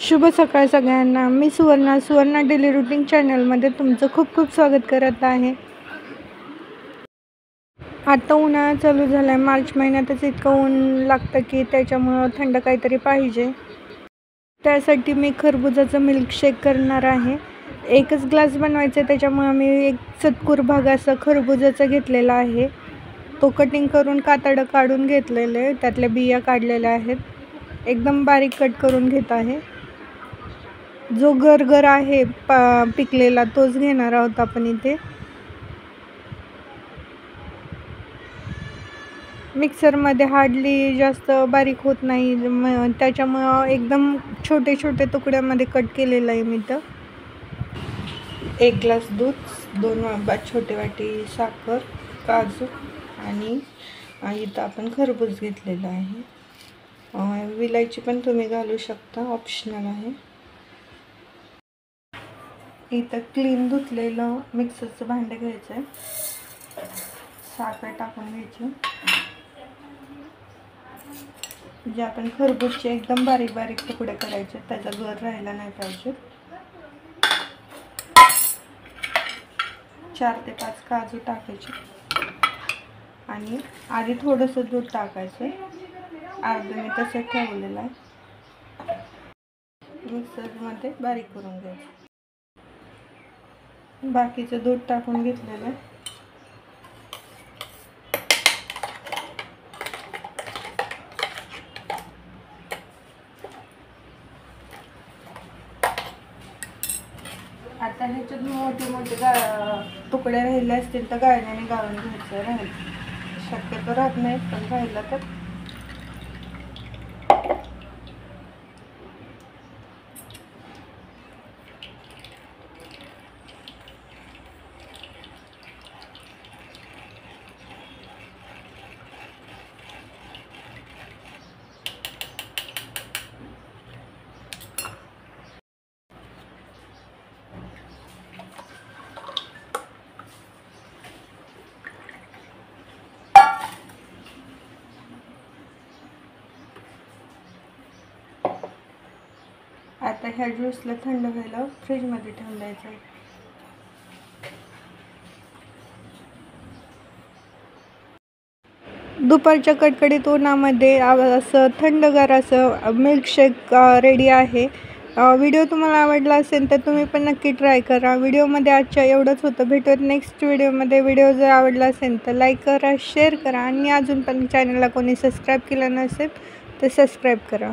शुभ सकाळ सगळ्यांना। मी सुवर्णा डेली रुटीन चॅनलमध्ये तुमचं खूप खूप स्वागत करत आहे। आता उन्हाळा चालू झाला आहे। मार्च महिन्यातच इतकं ऊन लागतं की त्याच्यामुळं थंड काहीतरी पाहिजे। त्यासाठी मी खरबुजाचं मिल्कशेक करणार आहे। एकच ग्लास बनवायचा आहे, त्याच्यामुळं मी एक चतकुर भाग असं खरबुजाचं घेतलेला आहे। तो कटिंग करून कातडं काढून घेतलेले, त्यातल्या बिया काढलेल्या आहेत। एकदम बारीक कट करून घेत आहे। जो गरगर आहे पिकलेला तोच घेणार आहोत आपण इथे। मिक्सरमध्ये हार्डली जास्त बारीक होत नाही, त्याच्यामुळं एकदम छोटे छोटे तुकड्यामध्ये कट केलेलं आहे मी तर। 1 ग्लास दूध, 2 छोटे वाटी साखर, काजू आणि इथं आपण खरबूज घेतलेलं आहे। विलायची पण तुम्ही घालू शकता, ऑप्शनल आहे। इथं क्लीन धुतलेलं मिक्सरचं भांडं घ्यायचं आहे। साखर टाकून घ्यायची, जे आपण खरबूजचे एकदम बारीक बारीक तुकडे करायचे, त्याचा गर राहायला नाही पाहिजे। 4 ते 5 काजू टाकायचे आणि आधी थोडंसं दूध टाकायचं। अर्ध मी तसं ठेवलेलं आहे। मिक्सरमध्ये बारीक करून घ्यायचं। बाकीचं दूध टाकून घेतलेलं आहे। आता ह्याच्यात मोठे मोठे तुकडे राहिले असतील तर गाळण्याने गाळून घ्यायचं। राहील शक्यतो राहत नाही, पण राहिलं तर आता ह्या ज्यूसला थंड व्हायला फ्रीजमध्ये ठेवून द्यायचं आहे। दुपारच्या कडकडीत उन्हामध्ये असं थंडगार असं मिल्कशेक रेडी आहे। व्हिडिओ तुम्हाला आवडला असेल तर तुम्ही पण नक्की ट्राय करा। व्हिडिओमध्ये आजच्या एवढंच होतं। भेटूयात नेक्स्ट व्हिडिओमध्ये। व्हिडिओ जर आवडला असेल तर लाईक करा, शेअर करा आणि अजून पण चॅनलला कोणी सबस्क्राईब केलं नसेल तर सबस्क्राईब करा।